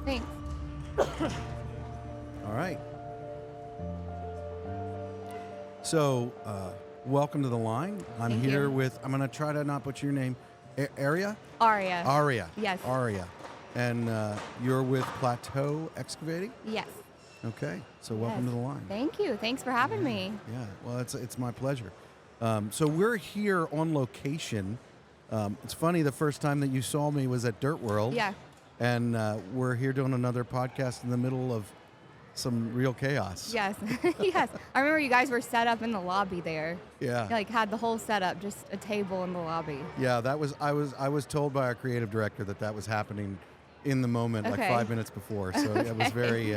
Thanks. All right. So, welcome to the line. I'm Thank here you. with, I'm going to try to not butcher your name, Aria? Aria. Aria. Yes. Aria. And you're with PLATEAU Excavating? Yes. Okay. So, welcome Yes. to the line. Thank you. Thanks for having me. Yeah. Well, it's my pleasure. So, we're here on location. It's funny, the first time that you saw me was at Dirt World. Yeah. And we're here doing another podcast in the middle of some real chaos. Yes. Yes. I remember you guys were set up in the lobby there. Yeah. You, like had the whole setup, just a table in the lobby. Yeah, that was I was told by our creative director that was happening in the moment, like Okay. 5 minutes before. So it was very.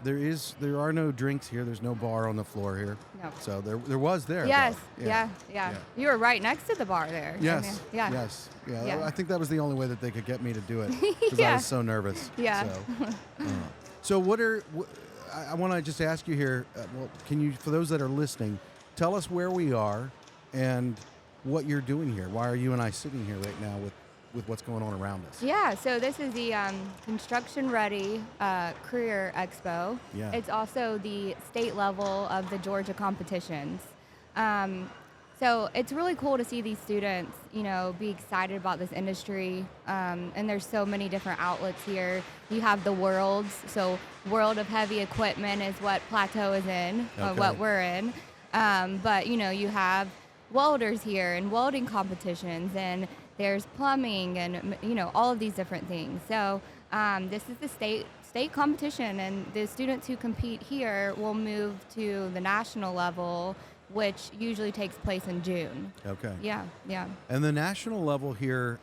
There are no drinks here. There's no bar on the floor here. No. So there was there. Yes. though. Yeah. You were right next to the bar there. Yes. I mean, yeah. Yes. Yeah. Yeah. I think that was the only way that they could get me to do it because I Yeah. was so nervous. Yeah. So I want to just ask you here. Well, can you, for those that are listening, tell us where we are and what you're doing here? Why are you and I sitting here right now with what's going on around us? Yeah, so this is the Construction Ready Career Expo. Yeah. It's also the state level of the Georgia competitions. So it's really cool to see these students, be excited about this industry. And there's so many different outlets here. You have the worlds. So World of Heavy Equipment is what PLATEAU is in, Okay. what we're in. But, you have welders here and welding competitions, and there's plumbing and, all of these different things. So this is the state competition, and the students who compete here will move to the national level, which usually takes place in June. Okay. Yeah. And the national level here,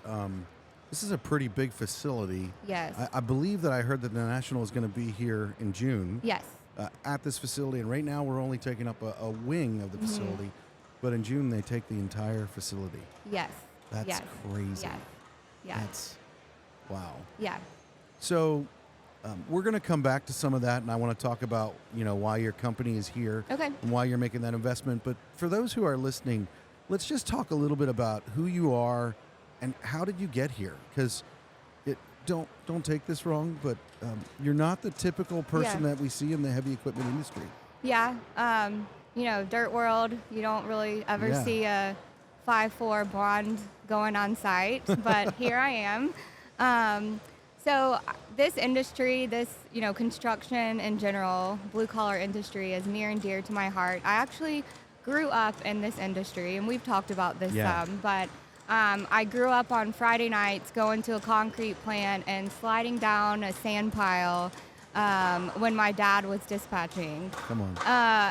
this is a pretty big facility. Yes. I believe that I heard that the national is going to be here in June. Yes. At this facility, and right now we're only taking up a wing of the Mm-hmm. facility, but in June they take the entire facility. Yes. That's yes. crazy. Yes. Yeah. That's wow. Yeah. So we're going to come back to some of that, and I want to talk about why your company is here Okay. and why you're making that investment. But for those who are listening, let's just talk a little bit about who you are and how did you get here? Because don't take this wrong, but you're not the typical person Yeah. that we see in the heavy equipment industry. Yeah. Dirt World, you don't really ever Yeah. see a 5'4" blonde going on site, but here I am. So this industry, construction in general, blue collar industry is near and dear to my heart. I actually grew up in this industry, and we've talked about this Yeah. some, but I grew up on Friday nights going to a concrete plant and sliding down a sand pile when my dad was dispatching. Come on.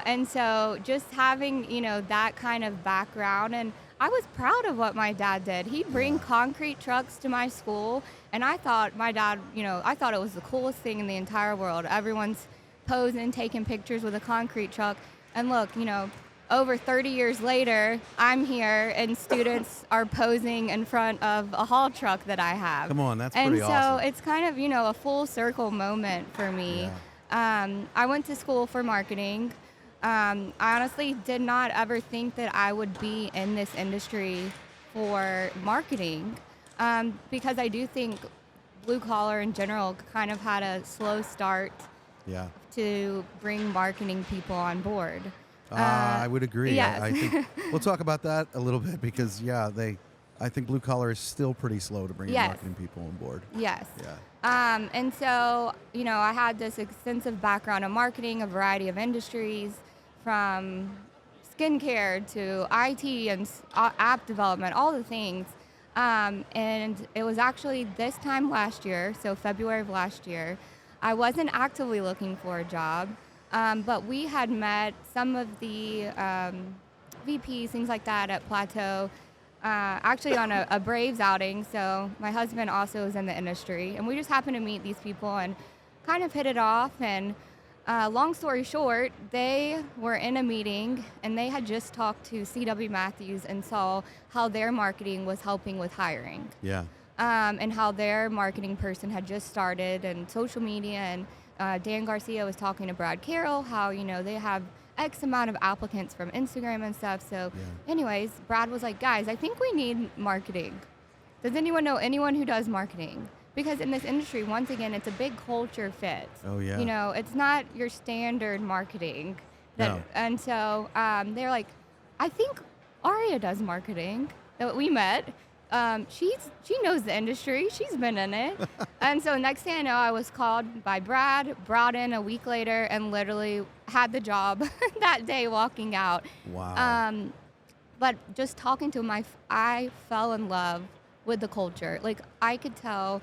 And so just having, that kind of background, and I was proud of what my dad did. He'd bring concrete trucks to my school, and I thought my dad, I thought it was the coolest thing in the entire world. Everyone's posing, taking pictures with a concrete truck. And look, over 30 years later, I'm here, and students are posing in front of a haul truck that I have. Come on, that's and pretty awesome. so it's kind of, a full circle moment for me. Yeah. I went to school for marketing. I honestly did not ever think that I would be in this industry for marketing, because I do think blue collar in general kind of had a slow start Yeah. to bring marketing people on board. I would agree. yes. I think we'll talk about that a little bit because I think blue collar is still pretty slow to bring Yes. marketing people on board. Yes. Yeah. And so, I had this extensive background in marketing, a variety of industries, from skincare to IT and app development, all the things. And it was actually this time last year, so February of last year, I wasn't actively looking for a job, but we had met some of the VPs, things like that at PLATEAU, actually on a Braves outing. So my husband also is in the industry, and we just happened to meet these people and kind of hit it off. And long story short, they were in a meeting, and they had just talked to C.W. Matthews and saw how their marketing was helping with hiring. Yeah. And how their marketing person had just started and social media, and Dan Garcia was talking to Brad Carroll how they have X amount of applicants from Instagram and stuff. So anyways, Brad was like, guys, I think we need marketing. Does anyone know anyone who does marketing? because in this industry, once again, it's a big culture fit. Oh, yeah. You know, it's not your standard marketing. No. And so they're like, I think Aria does marketing that we met. She knows the industry. She's been in it. And so next thing I know, I was called by Brad, brought in a week later, and literally had the job that day walking out. Wow. But just talking to him, I fell in love with the culture. Like, I could tell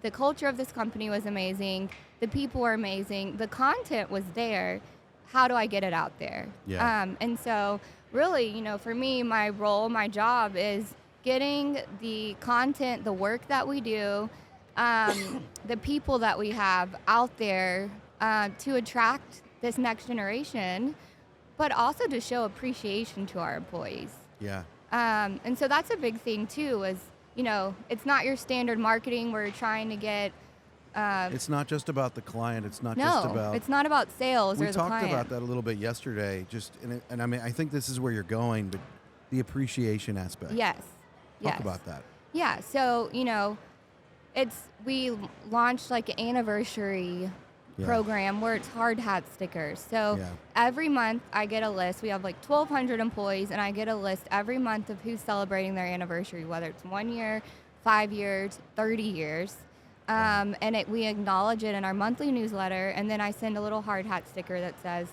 the culture of this company was amazing. The people were amazing. The content was there. How do I get it out there? Yeah. And so really, you know, for me, my role, my job is getting the content, the work that we do, the people that we have out there to attract this next generation, but also to show appreciation to our employees. Yeah. And so that's a big thing too, is, you know, it's not your standard marketing where you're trying to get. It's not just about the client. It's not No, just about. it's not about sales or We the client. talked about that a little bit yesterday. And I mean, I think this is where you're going, but the appreciation aspect. Yes. Talk about that. Yeah. So, you know, we launched like an anniversary program where it's hard hat stickers. So every month I get a list. We have like 1,200 employees, and I get a list every month of who's celebrating their anniversary, whether it's 1 year, 5 years, 30 years. And we acknowledge it in our monthly newsletter, and then I send a little hard hat sticker that says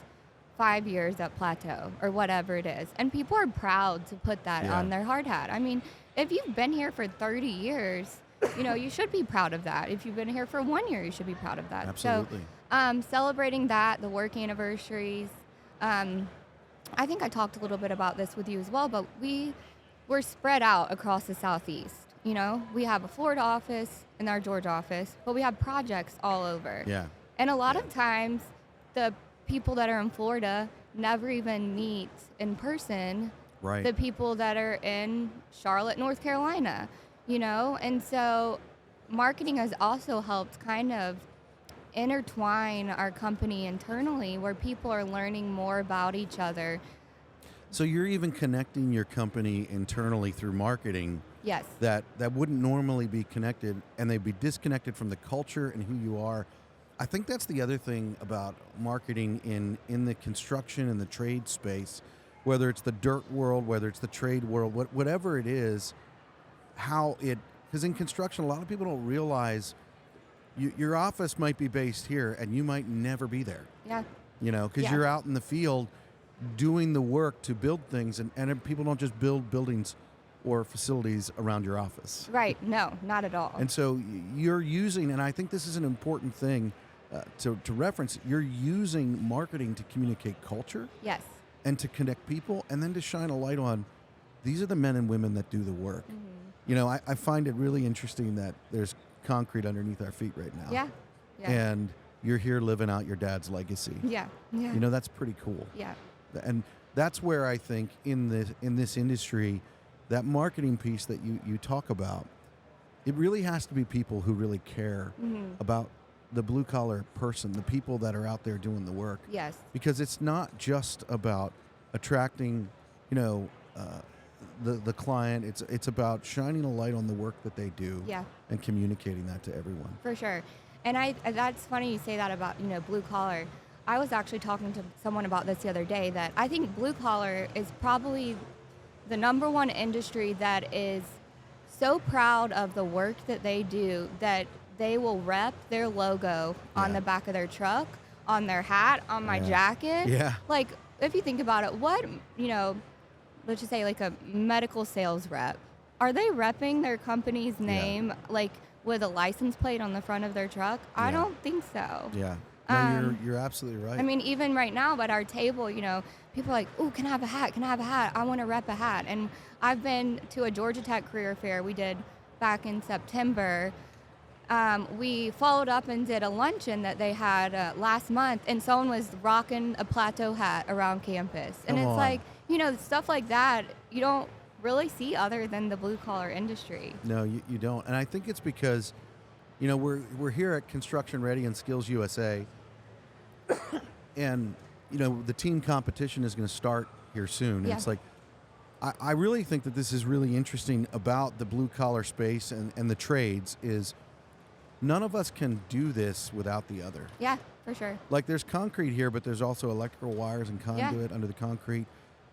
5 years at PLATEAU or whatever it is. And people are proud to put that on their hard hat. I mean, if you've been here for 30 years, you know, you should be proud of that. If you've been here for 1 year, you should be proud of that. Absolutely. So celebrating that, the work anniversaries. I think I talked a little bit about this with you as well, but we're spread out across the Southeast. You know, we have a Florida office and our Georgia office, but we have projects all over. Yeah. And a lot of times, the people that are in Florida never even meet in person Right. the people that are in Charlotte, North Carolina, you know? And so marketing has also helped kind of intertwine our company internally, where people are learning more about each other. So you're even connecting your company internally through marketing. Yes. That wouldn't normally be connected, and they'd be disconnected from the culture and who you are. I think that's the other thing about marketing in the construction and the trade space, whether it's the dirt world, whether it's the trade world, whatever it is, because in construction, a lot of people don't realize your office might be based here and you might never be there. Yeah. You know, because you're out in the field doing the work to build things, and people don't just build buildings or facilities around your office. Right. No, not at all. And so you're using, and I think this is an important thing to reference, you're using marketing to communicate culture. Yes. And to connect people, and then to shine a light on, these are the men and women that do the work. Mm-hmm. You know, I find it really interesting that there's concrete underneath our feet right now. Yeah. Yeah. And you're here living out your dad's legacy. Yeah. Yeah. You know, that's pretty cool. Yeah. And that's where I think in this industry, that marketing piece that you talk about, it really has to be people who really care about the blue collar person, the people that are out there doing the work. Yes. Because it's not just about attracting, you know, the client. It's about shining a light on the work that they do. Yeah. And communicating that to everyone. For sure. And that's funny you say that about, you know, blue collar. I was actually talking to someone about this the other day, that I think blue collar is probably the number one industry that is so proud of the work that they do that they will rep their logo on the back of their truck, on their hat, on my jacket. Yeah. Like, if you think about it, what, you know, let's just say like a medical sales rep, are they repping their company's name like with a license plate on the front of their truck? I don't think so. Yeah. No, you're absolutely right. I mean, even right now at our table, you know, people are like, "Ooh, can I have a hat? Can I have a hat? I want to rep a hat." And I've been to a Georgia Tech career fair we did back in September. We followed up and did a luncheon that they had last month, and someone was rocking a PLATEAU hat around campus. And it's like, you know, stuff like that you don't really see other than the blue collar industry. No, you don't. And I think it's because, you know, we're here at Construction Ready and Skills USA, and, you know, the team competition is going to start here soon. And it's like, I really think that this is really interesting about the blue collar space and the trades is none of us can do this without the other. Yeah, for sure. Like there's concrete here, but there's also electrical wires and conduit under the concrete.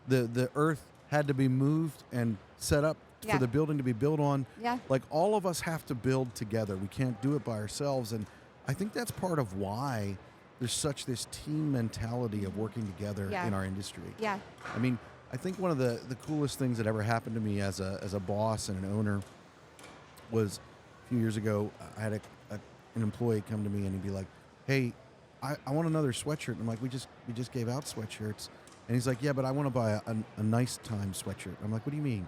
The earth had to be moved and set up for the building to be built on. Yeah. Like all of us have to build together. We can't do it by ourselves. And I think that's part of why there's such this team mentality of working together in our industry. Yeah. I mean, I think one of the coolest things that ever happened to me as a boss and an owner was a few years ago. I had an employee come to me and he'd be like, "Hey, I want another sweatshirt." And I'm like, we just gave out sweatshirts. And he's like, "Yeah, but I want to buy a nice time sweatshirt." I'm like, "What do you mean?"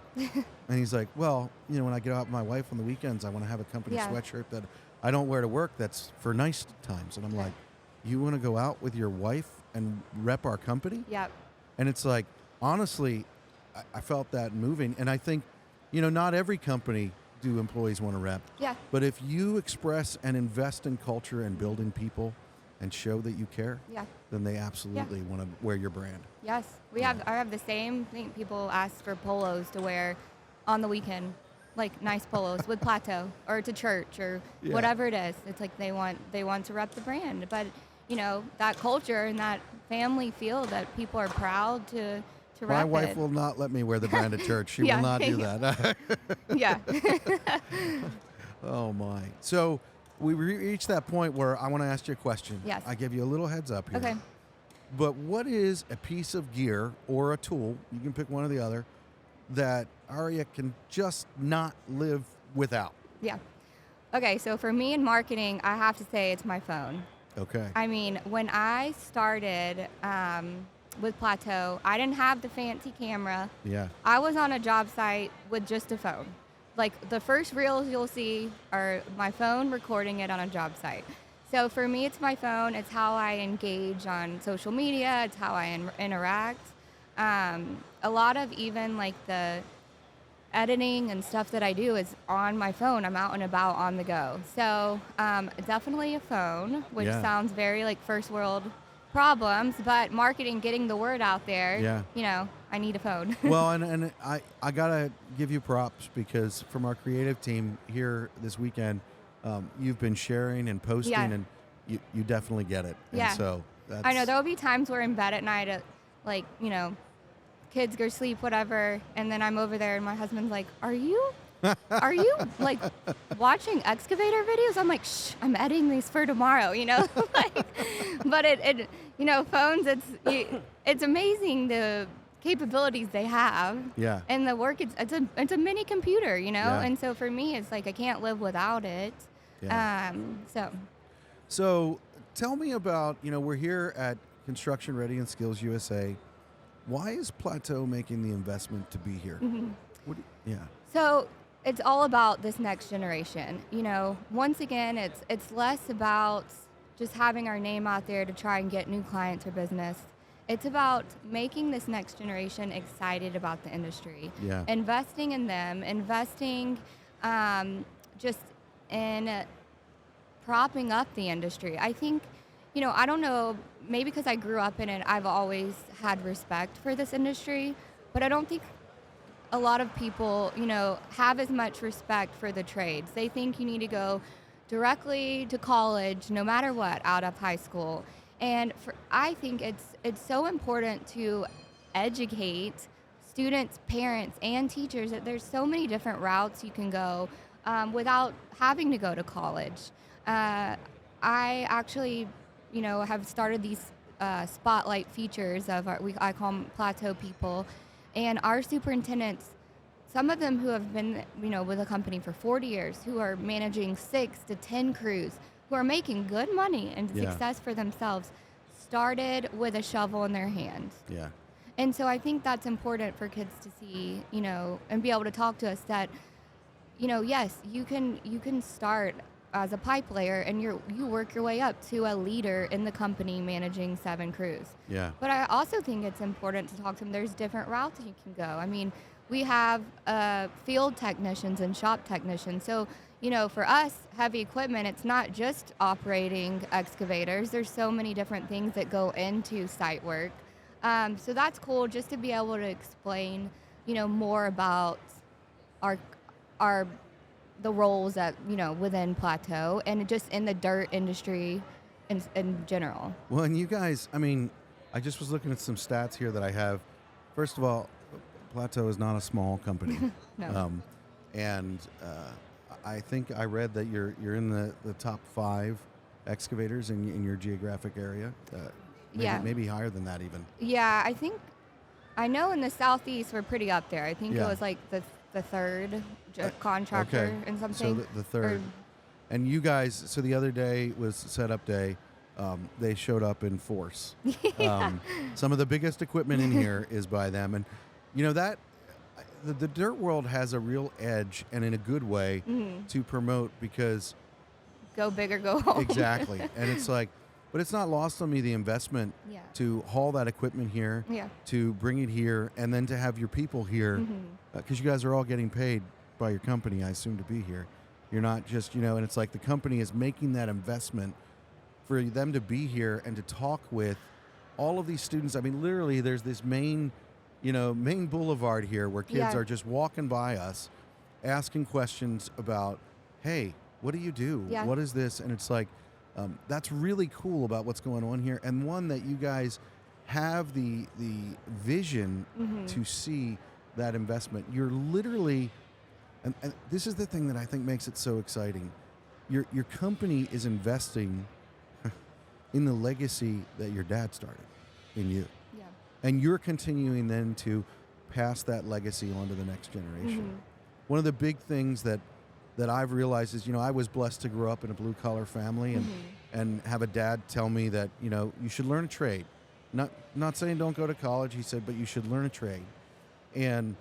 And he's like, "Well, you know, when I get out with my wife on the weekends, I want to have a company sweatshirt that I don't wear to work that's for nice times." And I'm like, "You want to go out with your wife and rep our company?" Yep. And it's like, honestly, I felt that moving. And I think, you know, not every company do employees want to rep. Yeah. But if you express and invest in culture and building people and show that you care, then they absolutely want to wear your brand. Yes. I have the same thing. People ask for polos to wear on the weekend, like nice polos with PLATEAU or to church or whatever it is. It's like they want to rep the brand. But, you know, that culture and that family feel that people are proud to rep My wife it. will not let me wear the brand at church. She will not do that. Yeah. Oh, my. So we reached that point where I want to ask you a question. Yes. I give you a little heads up here. Okay. But what is a piece of gear or a tool, you can pick one or the other, that Aria can just not live without? Yeah. Okay, so for me in marketing, I have to say it's my phone. Okay. I mean, when I started with PLATEAU, I didn't have the fancy camera. Yeah. I was on a job site with just a phone. Like the first reels you'll see are my phone recording it on a job site. So for me, it's my phone. It's how I engage on social media. It's how I interact. A lot of even like the editing and stuff that I do is on my phone. I'm out and about on the go. So definitely a phone, which sounds very like first world problems, but marketing, getting the word out there, you know, I need a phone. Well, and I got to give you props because from our creative team here this weekend, you've been sharing and posting and you definitely get it. Yeah. And so that's... I know there will be times we're in bed at night at like, you know, kids go sleep, whatever, and then I'm over there and my husband's like, are you like watching excavator videos? I'm like, shh, I'm editing these for tomorrow, you know? Like, but it you know, phones, it's amazing the capabilities they have. Yeah. And the work, it's a mini computer, you know? Yeah. And so for me, it's like I can't live without it. Yeah. So tell me about, you know, we're here at Construction Ready and Skills USA. Why is PLATEAU making the investment to be here? Mm-hmm. So it's all about this next generation. You know, once again, it's less about just having our name out there to try and get new clients or business. It's about making this next generation excited about the industry. Yeah. Investing in them, investing just in propping up the industry. I think, you know, I don't know, maybe because I grew up in it, I've always had respect for this industry, but I don't think a lot of people, you know, have as much respect for the trades. They think you need to go directly to college, no matter what, out of high school. And I think it's so important to educate students, parents, and teachers that there's so many different routes you can go without having to go to college. I actually, you know, have started these spotlight features of I call them PLATEAU people, and our superintendents, some of them who have been, you know, with a company for 40 years, who are managing 6 to 10 crews, who are making good money and success for themselves, started with a shovel in their hand. Yeah. And so I think that's important for kids to see, you know, and be able to talk to us that, you know, yes, you can start as a pipe layer and you work your way up to a leader in the company managing 7 crews. Yeah. But I also think it's important to talk to them. There's different routes you can go. I mean, we have field technicians and shop technicians. So, you know, for us, heavy equipment, it's not just operating excavators. There's so many different things that go into site work. So that's cool just to be our, the roles that within Plateau and just in the dirt industry in general. Well, and you guys, I mean, I just was looking at some stats here that I have. First of all, Plateau is not a small company. No. And I think I read that you're in the top 5 excavators in your geographic area. Yeah. Maybe higher than that even. Yeah, I know in the southeast we're pretty up there. I think Yeah. it was like the third contractor Okay. and something. So the third. And you guys, so the other day was setup day. They showed up in force. Some of the biggest equipment in here is by them. And, that the dirt world has a real edge, and in a good way, to promote because... Go big or go home. Exactly. And it's like, but it's not lost on me the investment Yeah. to haul that equipment here, Yeah. to bring it here, and then to have your people here, because you guys are all getting paid by your company, I assume, to be here. You're not just, and it's like the company is making that investment for them to be here and to talk with all of these students. I mean, literally, there's this main boulevard here where kids Yeah. are just walking by us, asking questions about, hey, what do you do? Yeah. What is this? And it's like, that's really cool about what's going on here. And one, that you guys have the vision to see that investment. You're literally, and this is the thing that I think makes it so exciting. Your company is investing in the legacy that your dad started in you. Yeah. And you're continuing then to pass that legacy on to the next generation. One of the big things that I've realized is, I was blessed to grow up in a blue-collar family and have a dad tell me that, you should learn a trade. Not saying don't go to college, he said, but you should learn a trade. And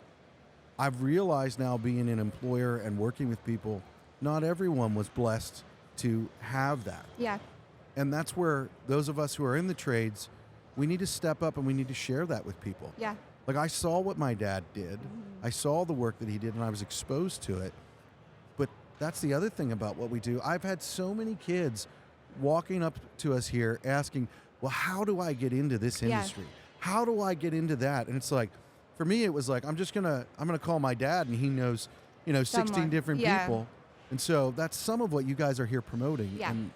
I've realized now, being an employer and working with people, not everyone was blessed to have that. Yeah. And that's where those of us who are in the trades, we need to step up and we need to share that with people. Yeah. Like, I saw what my dad did. I saw the work that he did, and I was exposed to it. But that's the other thing about what we do. I've had so many kids walking up to us here asking, well, how do I get into this industry? How do I get into that? And it's like, for me, it was like, I'm gonna call my dad, and he knows, 16 Someone. different people. And so that's some of what you guys are here promoting. Yeah. And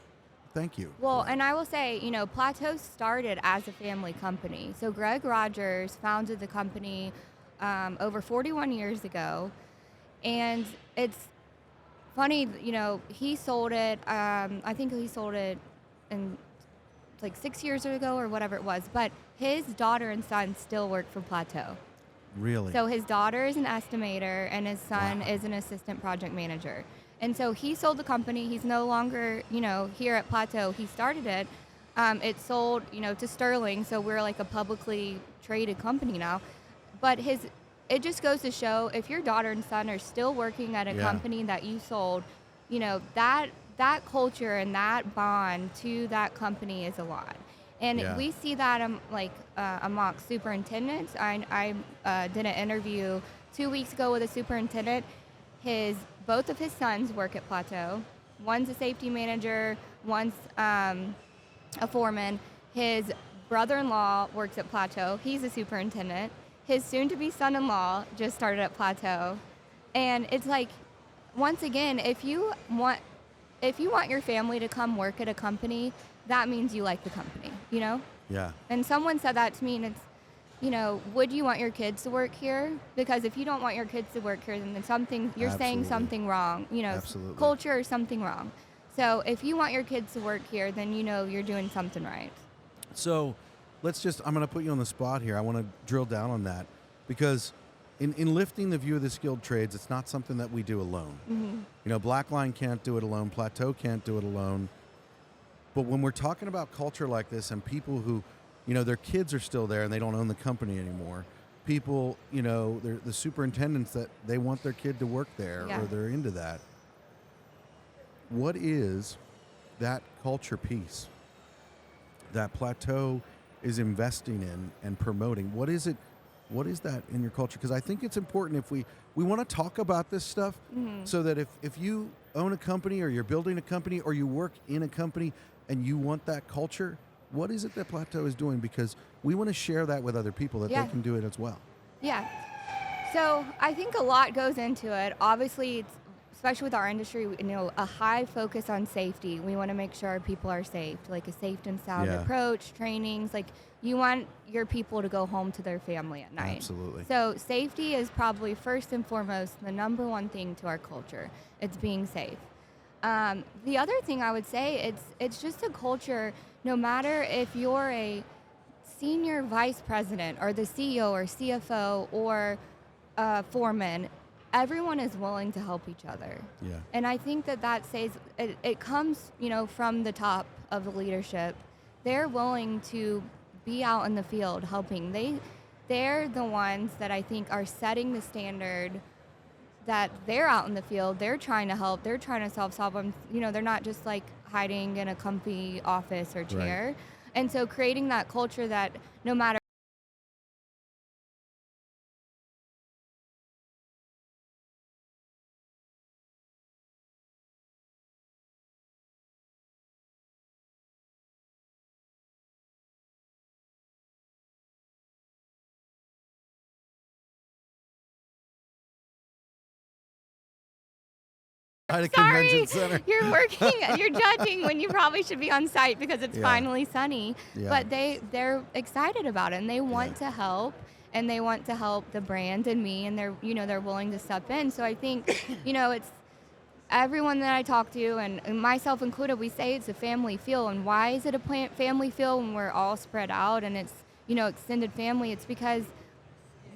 thank you. Well, and I will say, Plateau started as a family company. So Greg Rogers founded the company over 41 years ago. And it's funny, he sold it, I think he sold it in like 6 years ago or whatever it was. But his daughter and son still work for Plateau. Really? So his daughter is an estimator and his son Wow. is an assistant project manager. And so he sold the company. He's no longer, here at Plateau. He started it. It sold, to Sterling. So we're like a publicly traded company now. But it just goes to show, if your daughter and son are still working at a company that you sold, that culture and that bond to that company is a lot. And we see that amongst superintendents. I did an interview 2 weeks ago with a superintendent. Both of his sons work at Plateau. One's a safety manager, one's a foreman. His brother-in-law works at Plateau. He's a superintendent. His soon-to-be son-in-law just started at Plateau. And it's like, once again, if you want your family to come work at a company, that means you like the company, Yeah. And someone said that to me, and it's, would you want your kids to work here? Because if you don't want your kids to work here, then you're saying Absolutely. something wrong, Absolutely. culture or something wrong. So if you want your kids to work here, then you're doing something right. So I'm going to put you on the spot here. I want to drill down on that, because in lifting the view of the skilled trades, it's not something that we do alone. Blackline can't do it alone. Plateau can't do it alone. But when we're talking about culture like this, and people who, their kids are still there and they don't own the company anymore, people, they're the superintendents that they want their kid to work there, or they're into that. What is that culture piece that Plateau is investing in and promoting? What is it? What is that in your culture? Because I think it's important, if we want to talk about this stuff, so that if you own a company, or you're building a company, or you work in a company and you want that culture, what is it that Plateau is doing? Because we want to share that with other people, that they can do it as well. Yeah. So I think a lot goes into it. Obviously, it's especially with our industry, a high focus on safety. We want to make sure our people are safe, like a safe and sound Yeah. approach, trainings. Like you want your people to go home to their family at night. Absolutely. So safety is probably first and foremost the number one thing to our culture. It's being safe. The other thing I would say, it's just a culture. No matter if you're a senior vice president or the CEO or CFO or foreman, everyone is willing to help each other. Yeah. And I think that says it comes, from the top of the leadership. They're willing to be out in the field helping. They're the ones that I think are setting the standard, that they're out in the field, they're trying to help, they're trying to solve problems. They're not just like hiding in a comfy office or chair. Right. And so creating that culture that no matter At a Sorry, convention center. you're judging when you probably should be on site because it's Yeah. finally sunny. Yeah. But they're excited about it and they want Yeah. to help, and they want to help the brand and me, and they're willing to step in. So I think, it's everyone that I talk to, and myself included, we say it's a family feel. And why is it a family feel when we're all spread out and it's, extended family? It's because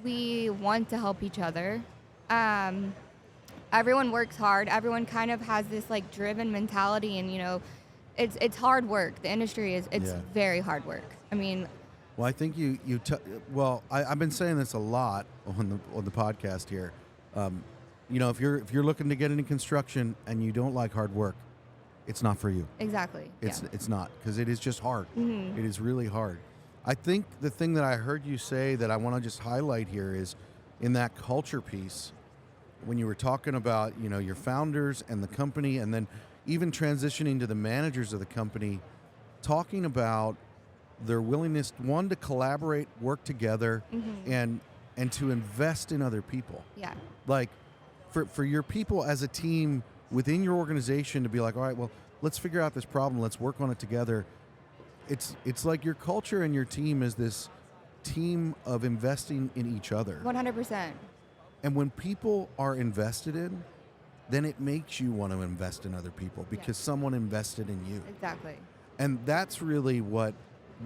we want to help each other. Everyone works hard. Everyone kind of has this like driven mentality, and it's hard work. The industry it's Yeah. very hard work. I mean, Well, I think I've been saying this a lot on the podcast here. If you're looking to get into construction and you don't like hard work, it's not for you. exactly. It's not, because it is just hard. Mhm. It is really hard. I think the thing that I heard you say that I want to just highlight here is in that culture piece, when you were talking about your founders and the company, and then even transitioning to the managers of the company, talking about their willingness, one, to collaborate, work together, Mhm. and to invest in other people. Yeah. Like for your people as a team within your organization to be like, all right, well, let's figure out this problem, let's work on it together. It's like your culture and your team is this team of investing in each other. 100%. And when people are invested in, then it makes you want to invest in other people because someone invested in you. Exactly. And that's really what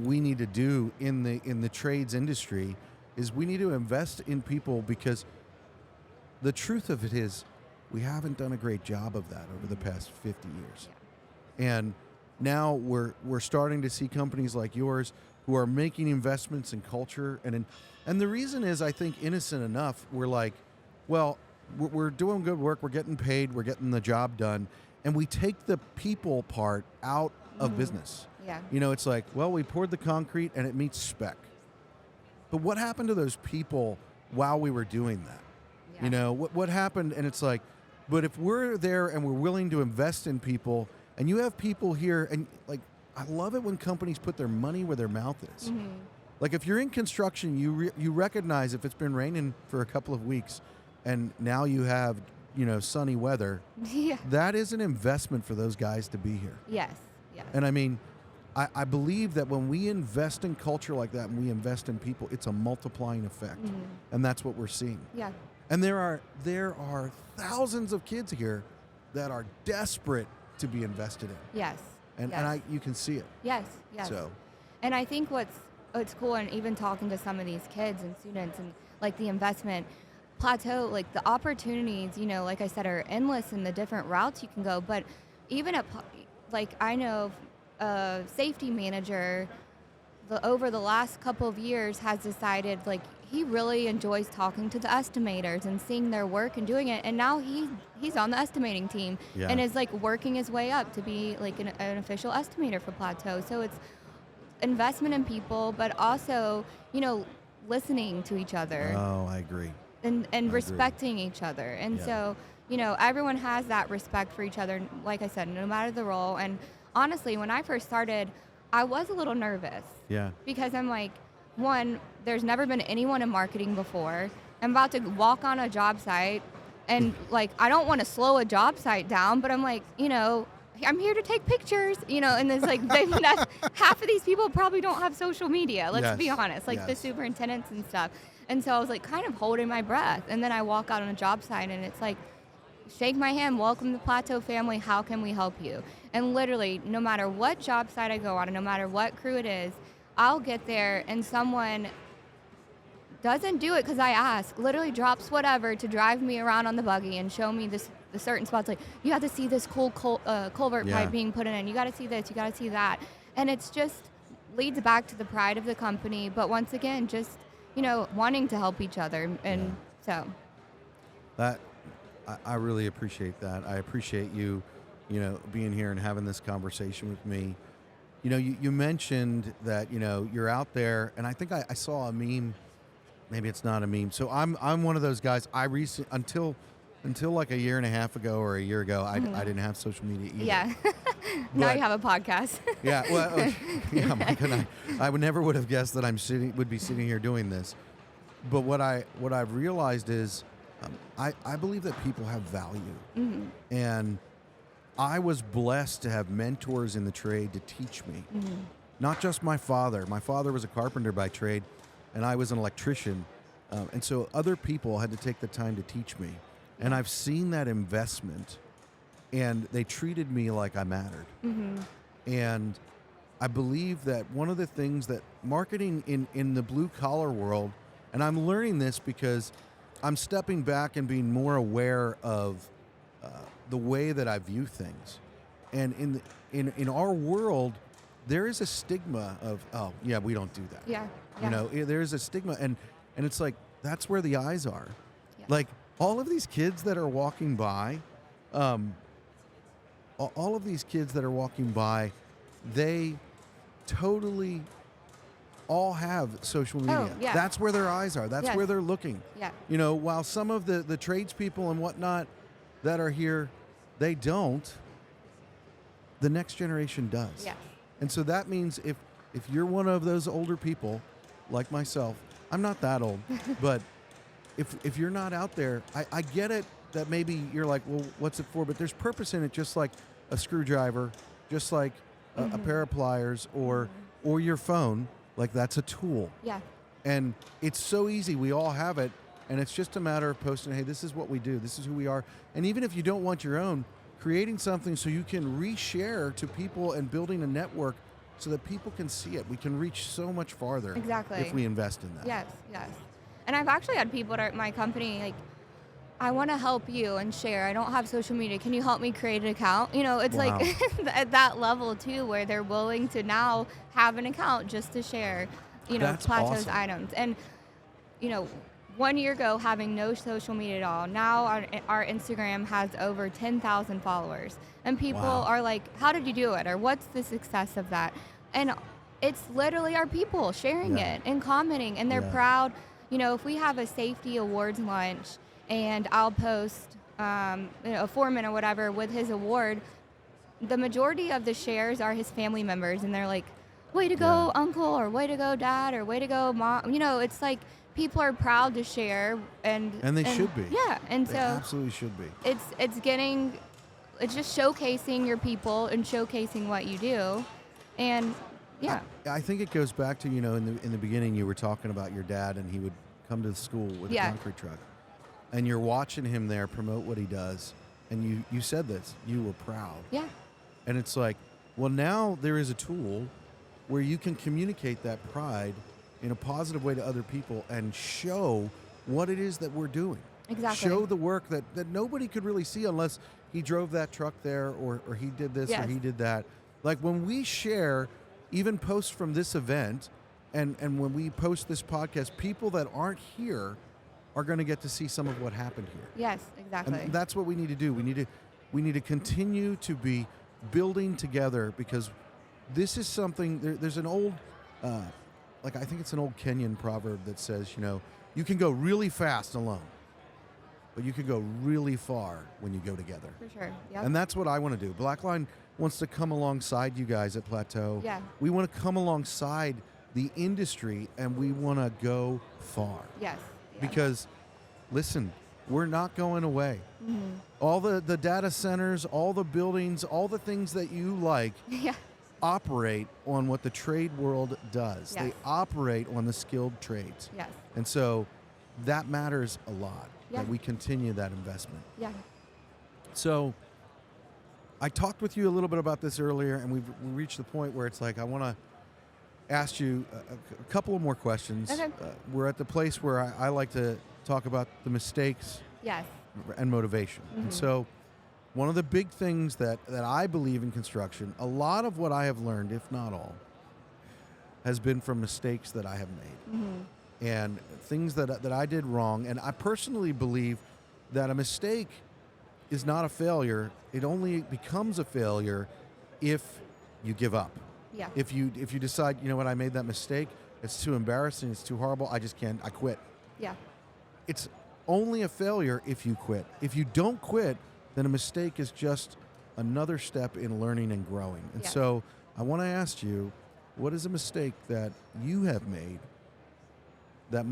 we need to do in the trades industry, is we need to invest in people, because the truth of it is we haven't done a great job of that over the past 50 years. Yeah. And now we're starting to see companies like yours who are making investments in culture, and the reason is, I think, innocent enough, we're like, well, we're doing good work, we're getting paid, we're getting the job done, and we take the people part out of business. Yeah. It's like, well, we poured the concrete and it meets spec. But what happened to those people while we were doing that? Yeah. What happened? And it's like, but if we're there and we're willing to invest in people, and you have people here, and like, I love it when companies put their money where their mouth is. Mhm. Like if you're in construction, you recognize if it's been raining for a couple of weeks, and now you have sunny weather. Yeah. That is an investment for those guys to be here. Yes. Yes. And I mean, I believe that when we invest in culture like that and we invest in people, it's a multiplying effect. Mhm. And that's what we're seeing. Yeah. And there are thousands of kids here that are desperate to be invested in. Yes. And yes. you can see it. Yes. Yes. So, And I think what's cool, and even talking to some of these kids and students, and like the investment, PLATEAU, like the opportunities, like I said, are endless in the different routes you can go. But even like I know a safety manager over the last couple of years has decided like he really enjoys talking to the estimators and seeing their work and doing it. And now he's on the estimating team Yeah. and is like working his way up to be like an official estimator for PLATEAU. So it's investment in people, but also, listening to each other. oh, I agree. and agree. respecting each other. And Yeah. so, everyone has that respect for each other, like I said, no matter the role. And honestly, when I first started, I was a little nervous Yeah. because I'm like, one, there's never been anyone in marketing before. I'm about to walk on a job site And like, I don't want to slow a job site down, but I'm like, I'm here to take pictures, and it's like, that's, half of these people probably don't have social media. Let's be honest, like the superintendents and stuff. And so I was like kind of holding my breath. And then I walk out on a job site and it's like, shake my hand, welcome to the Plateau family. How can we help you? And literally, no matter what job site I go on and no matter what crew it is, I'll get there and someone doesn't do it because I ask, literally drops whatever to drive me around on the buggy and show me the certain spots. Like, you have to see this cool culvert pipe being put in. You got to see this, you got to see that. And it's just leads back to the pride of the company. But once again, just, wanting to help each other. And so. That, I really appreciate that. I appreciate you, being here and having this conversation with me. You mentioned that, you're out there, and I think I saw a meme. Maybe it's not a meme. So I'm one of those guys. Until like a year and a half ago or a year ago, I didn't have social media either. Yeah. Now you have a podcast. Yeah. Well, yeah, Mike and I would have guessed that would be sitting here doing this. But what I've realized is, I believe that people have value, and I was blessed to have mentors in the trade to teach me. Not just my father. My father was a carpenter by trade, and I was an electrician, and so other people had to take the time to teach me. And I've seen that investment, and they treated me like I mattered. And I believe that one of the things that marketing in the blue-collar world, and I'm learning this because I'm stepping back and being more aware of the way that I view things. And in our world, there is a stigma of, oh, yeah, we don't do that. Yeah. There's a stigma, and it's like, that's where the eyes are. Yeah. Like, all of these kids that are walking by, they totally all have social media. Oh, yeah. That's where their eyes are. That's where they're looking. Yeah. While some of the tradespeople and whatnot that are here, they don't, the next generation does. Yeah. And so that means if you're one of those older people, like myself, I'm not that old, but if you're not out there, I get it that maybe you're like, well, what's it for? But there's purpose in it, just like a screwdriver, just like a pair of pliers or your phone. Like, that's a tool. Yeah. And it's so easy. We all have it. And it's just a matter of posting, hey, this is what we do. This is who we are. And even if you don't want your own, creating something so you can reshare to people and building a network so that people can see it. We can reach so much farther if we invest in that. Yes. And I've actually had people at my company like, I want to help you and share. I don't have social media. Can you help me create an account? It's like at that level too, where they're willing to now have an account just to share, That's Plateau's awesome. items. And, 1 year ago, having no social media at all, now our Instagram has over 10,000 followers. And people are like, how did you do it? Or what's the success of that? And it's literally our people sharing it and commenting. And they're proud. If we have a safety awards lunch and I'll post a foreman or whatever with his award, the majority of the shares are his family members. And they're like, way to go, uncle, or way to go, dad, or way to go, mom. It's like, people are proud to share, and they should be. Yeah, and they so absolutely should be. It's just showcasing your people and showcasing what you do, and I think it goes back to in the beginning you were talking about your dad, and he would come to the school with a concrete truck, and you're watching him there promote what he does, and you said this, you were proud. Yeah. And it's like, well, now there is a tool where you can communicate that pride in a positive way to other people and show what it is that we're doing. Exactly. Show the work that nobody could really see unless he drove that truck there or he did this or he did that. Like, when we share even posts from this event and when we post this podcast, people that aren't here are going to get to see some of what happened here. Yes, exactly. And that's what we need to do. We need to continue to be building together, because this is something, there's an old I think it's an old Kenyan proverb that says, you can go really fast alone, but you can go really far when you go together. For sure. Yep. And that's what I want to do. Blackline wants to come alongside you guys at Plateau. Yeah. We want to come alongside the industry, and we want to go far. Yes. Because, listen, we're not going away. All the data centers, all the buildings, all the things that you like Yeah. operate on what the trade world does. Yes. They operate on the skilled trades. Yes. And so that matters a lot, Yeah. that we continue that investment. Yeah. So I talked with you a little bit about this earlier, and we reached the point where it's like I want to ask you a couple of more questions. Okay. We're at the place where I like to talk about the mistakes Yes. and motivation. And so one of the big things that I believe in construction, a lot of what I have learned, if not all, has been from mistakes that I have made. And things that I did wrong. And I personally believe that a mistake is not a failure. It only becomes a failure if you give up. Yeah. If you decide, you know what, I made that mistake, it's too embarrassing, it's too horrible, I just can't, I quit. Yeah. It's only a failure if you quit. If you don't quit, then a mistake is just another step in learning and growing. And Yes. so I want to ask you, what is a mistake that you have made that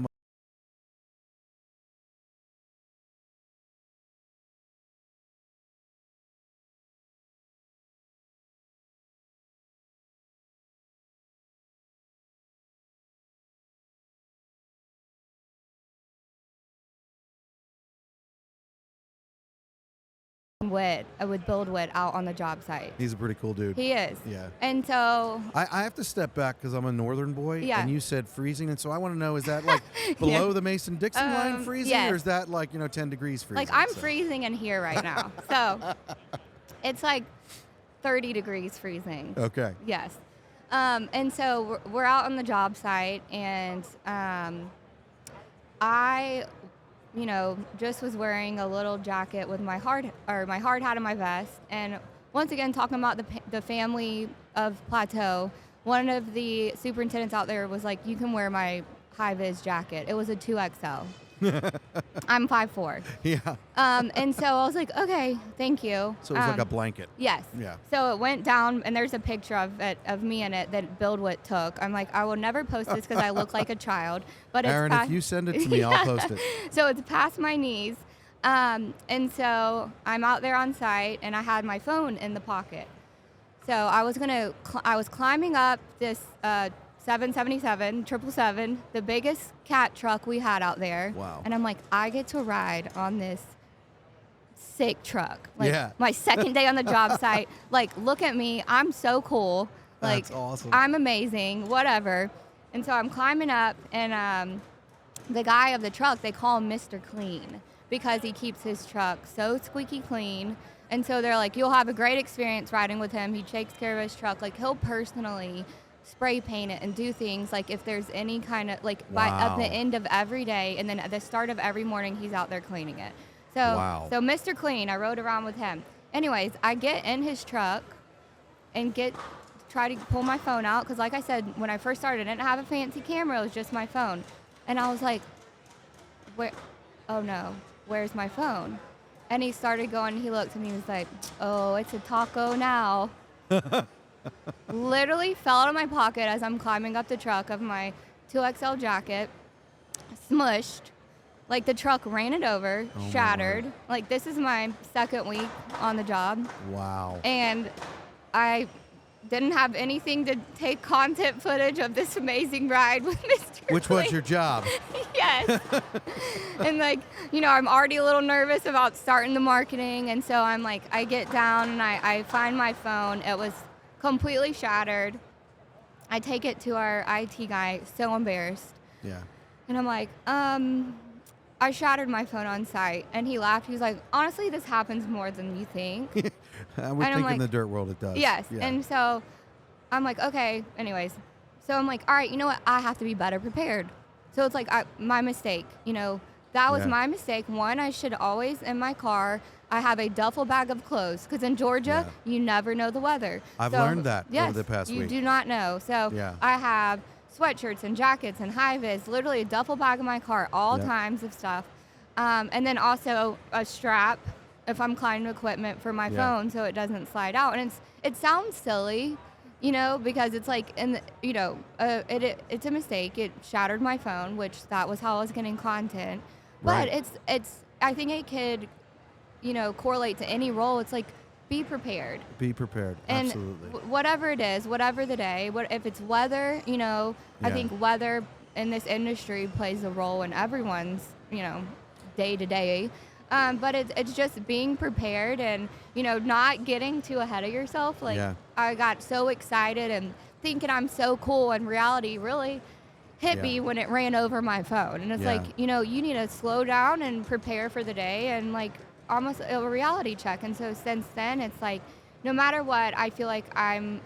Wood. I would build wood out on the job site. He's a pretty cool dude. He is. Yeah. And so I have to step back because I'm a northern boy, Yeah. and you said freezing, and so I want to know, is that like below the Mason-Dixon line freezing, yes. or is that like, 10 degrees freezing? like I'm So- freezing in here right now. So it's like 30 degrees freezing. Okay. Yes. And so we're out on the job site, and I, just was wearing a little jacket with my hard hat and my vest. And once again, talking about the family of PLATEAU, one of the superintendents out there was like, "You can wear my high-vis jacket." It was a 2XL. I'm 5'4". Yeah. And so I was like, "Okay, thank you." So it was like a blanket. Yes. Yeah. So it went down, and there's a picture of me in it that BuildWit took. I'm like, I will never post this because I look like a child. But it's Aaron, if you send it to me, I'll post it. So it's past my knees, and so I'm out there on site, and I had my phone in the pocket. So I was climbing up this 777, the biggest cat truck we had out there. Wow. And I'm like, I get to ride on this sick truck. Like, Yeah. my second day on the job site. Like, look at me. I'm so cool. Like, That's awesome. I'm amazing, whatever. And so I'm climbing up, and the guy of the truck, they call him Mr. Clean because he keeps his truck so squeaky clean. And so they're like, you'll have a great experience riding with him. He takes care of his truck. Like, he'll personally spray paint it and do things like if there's any kind of like by at the Wow. end of every day, and then at the start of every morning he's out there cleaning it. So Wow. so Mr. Clean, I rode around with him. Anyways, I get in his truck and try to pull my phone out because, like I said, when I first started, I didn't have a fancy camera. It was just my phone, and I was like, "Where? Oh no, where's my phone?" And he started going. He looked and he was like, "Oh, it's a taco now." Literally fell out of my pocket as I'm climbing up the truck of my 2XL jacket, smushed. Like, the truck ran it over, Oh my shattered. word. Like, this is my second week on the job, Wow. and I didn't have anything to take content footage of this amazing ride with Mr. Which was Clean. your job? Yes. And like, I'm already a little nervous about starting the marketing. And so I'm like, I get down and I find my phone. It was completely shattered. I take it to our IT guy, so embarrassed. Yeah. And I'm like, I shattered my phone on site. And he laughed. He was like, honestly, this happens more than you think. I would I'm think in like- the dirt world it does. Yes. Yeah. And so I'm like, okay, anyways. So I'm like, all right, you know what? I have to be better prepared. So it's like my mistake. That was Yeah. my mistake. One, I should always, in my car, I have a duffel bag of clothes. Because in Georgia, you never know the weather. I've So, learned that yes, over the past you week. do not know. So Yeah. I have sweatshirts and jackets and high-vis, literally a duffel bag in my car, all Yep. times of stuff. And then also a strap if I'm climbing equipment for my Yeah. phone so it doesn't slide out. And it sounds silly, because it's like, it's a mistake. It shattered my phone, which that was how I was getting content. But Right. it's I think it could, correlate to any role. It's like, be prepared. Be prepared. And Absolutely. whatever it is, whatever the day, if it's weather, I Yeah. think weather in this industry plays a role in everyone's, day to day. But it's just being prepared and, not getting too ahead of yourself. Like, Yeah. I got so excited and thinking I'm so cool, and reality really hit Yeah. me when it ran over my phone. And it's Yeah. like, you need to slow down and prepare for the day, and like almost a reality check. And so since then, it's like, no matter what, I feel like I'm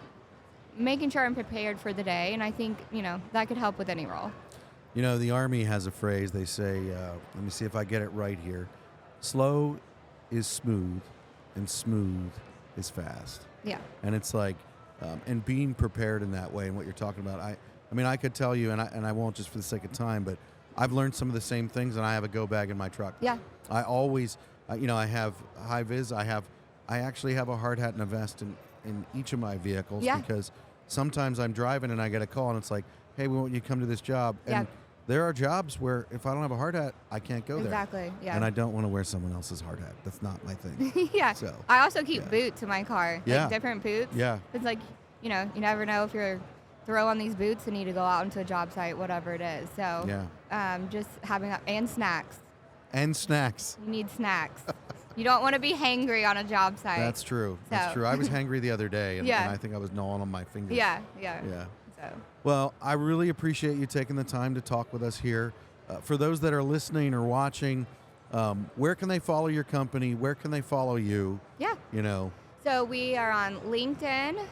making sure I'm prepared for the day. And I think, that could help with any role. The Army has a phrase. They say, let me see if I get it right here. Slow is smooth, and smooth is fast. Yeah. And it's like, and being prepared in that way, and what you're talking about. I mean, I could tell you, and I won't just for the sake of time, but I've learned some of the same things, and I have a go bag in my truck. Yeah. I always, I have high vis. I actually have a hard hat and a vest in each of my vehicles. Yeah. Because sometimes I'm driving and I get a call and it's like, hey, we want you to come to this job. And Yeah. there are jobs where if I don't have a hard hat, I can't go there. Exactly. Yeah. And I don't want to wear someone else's hard hat. That's not my thing. Yeah. So, I also keep yeah. boots in my car. Yeah. Like different boots. Yeah. It's like, you never know if you're throw on these boots and need to go out into a job site, whatever it is. So just having that, and snacks. And snacks. You need snacks. You don't want to be hangry on a job site. That's true. That's true. I was hangry the other day, and I think I was gnawing on my fingers. Yeah. So. Well, I really appreciate you taking the time to talk with us here. For those that are listening or watching, where can they follow your company? Where can they follow you? Yeah. So we are on LinkedIn,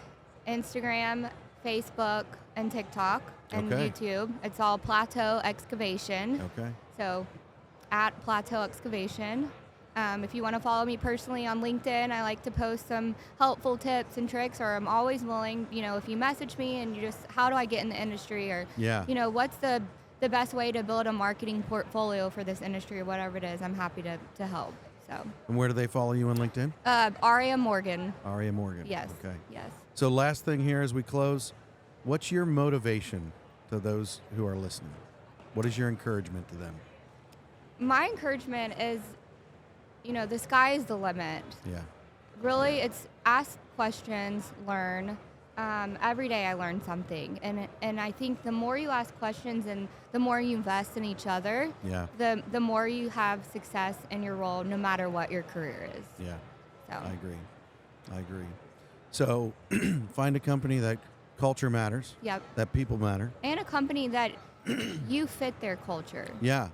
Instagram, Facebook, and TikTok, and Okay. YouTube. It's all PLATEAU Excavation. Okay. So at PLATEAU Excavation. If you want to follow me personally on LinkedIn, I like to post some helpful tips and tricks, or I'm always willing, if you message me and you just, how do I get in the industry, or, what's the best way to build a marketing portfolio for this industry, or whatever it is, I'm happy to help. So. And where do they follow you on LinkedIn? Aria Morgan. Aria Morgan. Yes. Okay. Yes. So last thing here as we close, what's your motivation to those who are listening? What is your encouragement to them? My encouragement is, the sky is the limit. Yeah. Really, it's ask questions, learn. Every day I learn something. And I think the more you ask questions and the more you invest in each other, the more you have success in your role, no matter what your career is. Yeah. So. I agree. So find a company that culture matters. Yep. That people matter. And a company that you fit their culture. Yeah.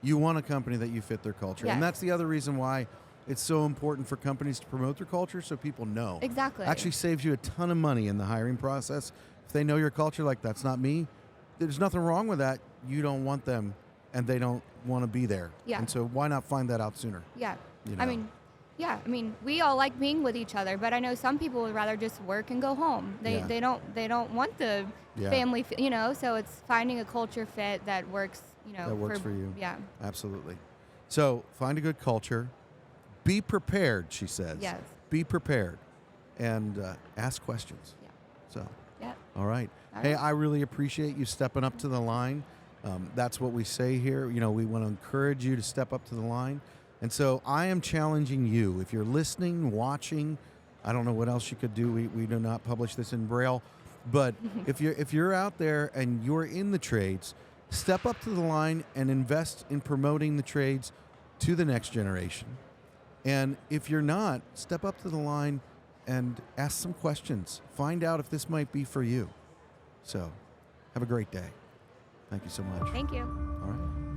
You want a company that you fit their culture. Yes. And that's the other reason why it's so important for companies to promote their culture, so people know. Exactly. Actually saves you a ton of money in the hiring process. If they know your culture, like, that's not me, there's nothing wrong with that. You don't want them, and they don't want to be there. Yeah. And so why not find that out sooner? Yeah. You know? I mean, we all like being with each other, but I know some people would rather just work and go home. They don't want the family, so it's finding a culture fit that works, that works for you. Yeah. Absolutely. So find a good culture. Be prepared, she says. Yes. Be prepared, and ask questions. Yeah. So. Yeah. All right. All Hey, right. I really appreciate you stepping up to the line. That's what we say here. We want to encourage you to step up to the line. And so I am challenging you. If you're listening, watching, I don't know what else you could do. We do not publish this in Braille. But if you're out there and you're in the trades, step up to the line and invest in promoting the trades to the next generation. And if you're not, step up to the line and ask some questions. Find out if this might be for you. So, have a great day. Thank you so much. Thank you. All right.